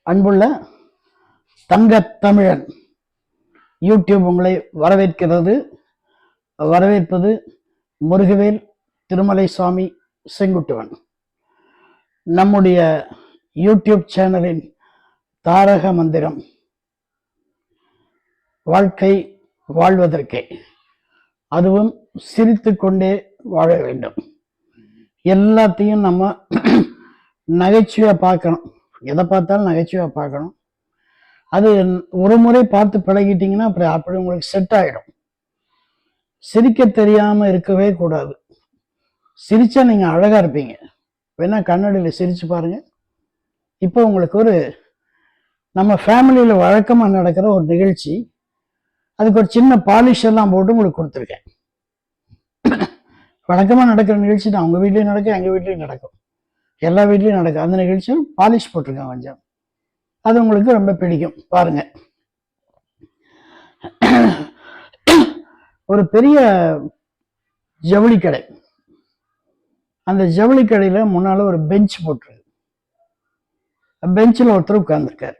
அன்புள்ள தங்கத்தமிழன் யூடியூப் உங்களை வரவேற்பது முருகவேல் திருமலைசாமி செங்குட்டுவன். நம்முடைய யூடியூப் சேனலின் தாரக மந்திரம் வாழ்க்கை வாழ்வதற்கே, அதுவும் சிரித்து கொண்டே வாழ வேண்டும். எல்லாத்தையும் நம்ம நகைச்சுவையாக பார்க்கணும். எதை பார்த்தாலும் நகைச்சுவையாக பார்க்கணும். அது ஒரு முறை பார்த்து பழகிட்டீங்கன்னா அப்படி உங்களுக்கு செட் ஆகிடும். சிரிக்க தெரியாமல் இருக்கவே கூடாது. சிரிச்சா நீங்கள் அழகாக இருப்பீங்க. வேணா கண்ணாடியில் சிரிச்சு பாருங்க. இப்போ உங்களுக்கு நம்ம ஃபேமிலியில் வழக்கமாக நடக்கிற ஒரு நிகழ்ச்சி, அதுக்கு ஒரு சின்ன பாலிஷ் எல்லாம் போட்டு உங்களுக்கு கொடுத்துருக்கேன். வழக்கமாக நடக்கிற நிகழ்ச்சி தான் உங்கள் வீட்லேயும் நடக்கும், எங்கள் வீட்லேயும் நடக்கும், எல்லா வீட்லேயும் நடக்கும். அந்த நிகழ்ச்சியும் பாலிஷ் போட்டிருக்கேன் கொஞ்சம். அது உங்களுக்கு ரொம்ப பிடிக்கும். பாருங்க, ஒரு பெரிய ஜவுளி கடை. அந்த ஜவுளி கடையில முன்னால ஒரு பெஞ்ச் போட்டிருக்கு. பெஞ்சில் ஒருத்தர் உட்கார்ந்துருக்காரு.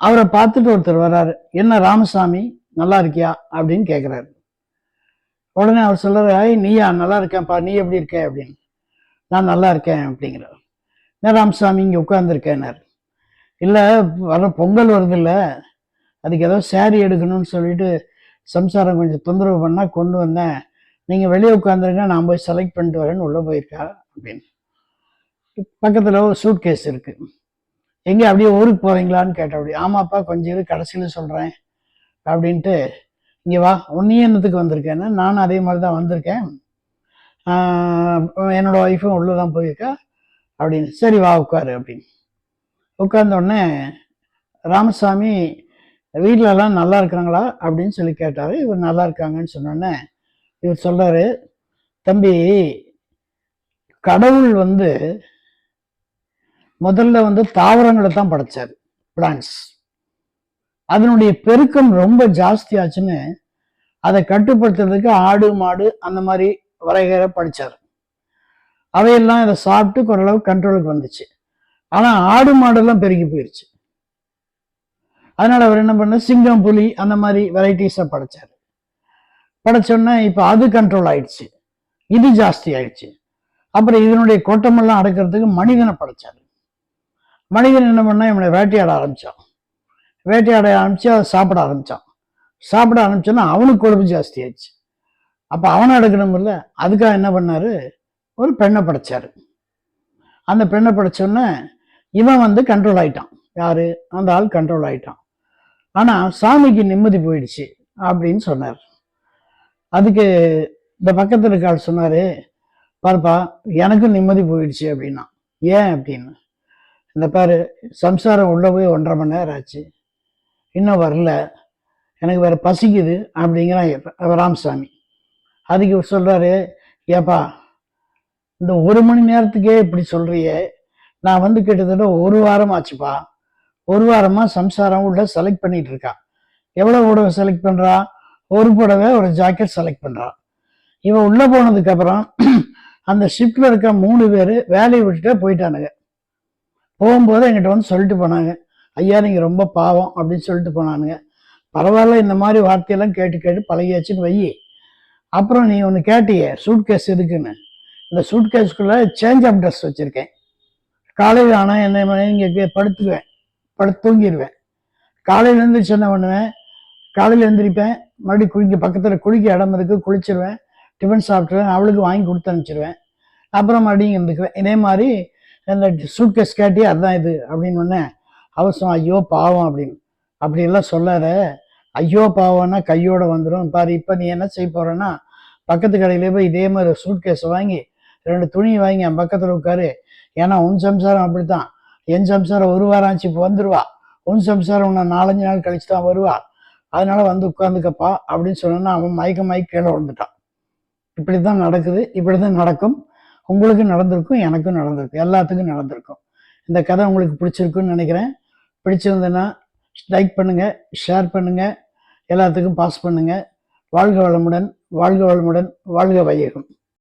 அவரை பார்த்துட்டு ஒருத்தர் வர்றாரு. என்ன ராமசாமி, நல்லா இருக்கியா அப்படின்னு கேட்குறாரு. உடனே அவர் சொல்றாரு, நீயா, நல்லா இருக்கேன்ப்பா, நீ எப்படி இருக்க அப்படின்னு. நான் நல்லா இருக்கேன் அப்படிங்கிறார். என்ன ராமசாமி இங்கே உட்கார்ந்துருக்கேன்னாரு. இல்லை, வர பொங்கல் வருது இல்லை, அதுக்கு ஏதோ சேரீ எடுக்கணும்னு சொல்லிட்டு சம்சாரம் கொஞ்சம் தொந்தரவு பண்ணால் கொண்டு வந்தேன். நீங்கள் வெளியே உட்காந்துருங்க, நான் போய் செலக்ட் பண்ணிட்டு வரேன்னு உள்ளே போயிருக்கா அப்படின்னு. பக்கத்தில் ஒரு சூட் கேஸ் இருக்கு. எங்கே அப்படியே ஊருக்கு போகிறீங்களான்னு கேட்டேன். அப்படி ஆமாப்பா, கொஞ்சம் இது கடைசியில் சொல்கிறேன் அப்படின்ட்டு, இங்கே வா, உன்னையே என்னத்துக்கு வந்திருக்கேன்னு. நானும் அதே மாதிரி தான் வந்திருக்கேன், என்னோட ஒய்ஃபும் உள்ளே தான் போயிருக்கா அப்படின்னு. சரி வா உட்காரு அப்படின்னு. உட்கார்ந்த உடனே ராமசாமி வீட்டிலலாம் நல்லா இருக்கிறாங்களா அப்படின்னு சொல்லி கேட்டார். இவர் நல்லா இருக்காங்கன்னு சொன்னோடனே இவர் சொல்றாரு, தம்பி, கடவுள் முதல்ல தாவரங்களை தான் படைச்சாரு, பிளான்ஸ். அதனுடைய பெருக்கம் ரொம்ப ஜாஸ்தி ஆச்சுன்னு அதை கட்டுப்படுத்துறதுக்கு ஆடு மாடு அந்த மாதிரி வரைகிற படிச்சாரு. அவையெல்லாம் இதை சாப்பிட்டு ஓரளவு கண்ட்ரோலுக்கு வந்துச்சு. ஆனா ஆடு மாடெல்லாம் பெருகி போயிடுச்சு. அதனால அவர் என்ன பண்ண, சிங்கம் புலி அந்த மாதிரி வெரைட்டிஸா படைச்சாரு. படைச்சோன்னா இப்ப அது கண்ட்ரோல் ஆயிடுச்சு, இது ஜாஸ்தி ஆயிடுச்சு. அப்புறம் இதனுடைய கோட்டமெல்லாம் அடக்கிறதுக்கு மனிதனை படைச்சாரு. மனிதன் என்ன பண்ணா, இவனை வேட்டையாட ஆரம்பிச்சான். வேட்டையாட ஆரம்பிச்சு அதை சாப்பிட ஆரம்பிச்சோன்னா அவனுக்கு கொழுப்பு ஜாஸ்தி ஆயிடுச்சு. அப்ப அவனை அடக்கணும் இல்லை, அதுக்காக என்ன பண்ணாரு, ஒரு பெண்ணை படைச்சாரு. அந்த பெண்ணை படைச்சோன்னே இவன் கண்ட்ரோல் ஆயிட்டான். யாரு, அந்த ஆள் கண்ட்ரோல் ஆயிட்டான். ஆனா சாமிக்கு நிம்மதி போயிடுச்சு அப்படின்னு சொன்னார். அதுக்கு இந்த பக்கத்துல இருக்க ஆள் சொன்னாரு, பாருப்பா, எனக்கும் நிம்மதி போயிடுச்சு அப்படின்னா. ஏன் அப்படின்னு. இந்த பாரு, சம்சாரம் உள்ள போய் 1.5 மணி நேரம் ஆச்சு, இன்னும் வரல, எனக்கு வேற பசிக்குது அப்படிங்கிறான் ராமசாமி. அதுக்கு சொல்றாரு, ஏப்பா, இந்த 1 மணி நேரத்துக்கே இப்படி சொல்றியே, நான் கிட்டத்தட்ட 1 வாரம் ஆச்சுப்பா. 1 வாரமா சம்சாரம் உள்ள செலக்ட் பண்ணிட்டு இருக்கா. எவ்வளவு புடவை செலக்ட் பண்றா, ஒரு புடவை ஒரு ஜாக்கெட் செலக்ட் பண்றா. இவன் உள்ள போனதுக்கு அப்புறம் அந்த ஷிப்ட்ல இருக்க 3 பேரு வேலையை விட்டுட்டு போயிட்டானுங்க. போகும்போது என்கிட்ட சொல்லிட்டு போனாங்க, ஐயா நீங்க ரொம்ப பாவம் அப்படின்னு சொல்லிட்டு போனானுங்க. பரவாயில்ல, இந்த மாதிரி வார்த்தையெல்லாம் கேட்டு கேட்டு பழகியாச்சுன்னு வை. அப்புறம் நீ ஒன்று கேட்டியே, சூட் கேஸ் எதுக்குன்னு. இந்த சூட் கேஸ்க்குள்ள சேஞ்ச் ஆஃப் ட்ரெஸ் வச்சிருக்கேன். காலையில் ஆனால் என்ன இங்கே படுத்து தூங்கிடுவேன். காலையில் எழுந்திரிச்சு என்ன பண்ணுவேன், காலையில் எழுந்திரிப்பேன், மறுபடியும் பக்கத்தில் குளிக்க இடம் இருக்கு, குளிச்சிருவேன், டிஃபன் சாப்பிட்டுருவேன், அவளுக்கு வாங்கி கொடுத்து அனுப்பிச்சிருவேன், அப்புறம் மறுபடியும் இருந்துக்குவேன். இதே மாதிரி இந்த சூட் கேஸ் கேட்டியே அதுதான் இது அப்படின்னு ஒன்று. அவசரம், ஐயோ பாவம் அப்படின்னு. அப்படியெல்லாம் சொல்லாத. ஐயோ பாவம்னா கையோட வந்துடும் பாரு. இப்போ நீ என்ன செய்ய போறேன்னா, பக்கத்து கடையிலே போய் இதே மாதிரி சூட் கேஸை வாங்கி 2 துணி வாங்கி என் பக்கத்தில் உட்காரு. ஏன்னா உன் சம்சாரம் அப்படித்தான், என் சம்சாரம் 1 வாரம் ஆச்சு இப்போ வந்துருவா, உன் சம்சாரம் நான் 4-5 நாள் கழிச்சு தான் வருவா, அதனால உட்காந்துக்கப்பா அப்படின்னு சொன்னா அவன் மயக்க கீழே வந்துட்டான். இப்படித்தான் நடக்குது, இப்படிதான் நடக்கும். உங்களுக்கு நடந்திருக்கும், எனக்கும் நடந்திருக்கும், எல்லாத்துக்கும் நடந்திருக்கும். இந்த கதை உங்களுக்கு பிடிச்சிருக்குன்னு நினைக்கிறேன். பிடிச்சிருந்ததுன்னா லைக் பண்ணுங்க, ஷேர் பண்ணுங்க, எல்லாத்துக்கும் பாஸ் பண்ணுங்க. வாழ்க வளமுடன், வாழ்க வளமுடன், வாழ்க வையகம்.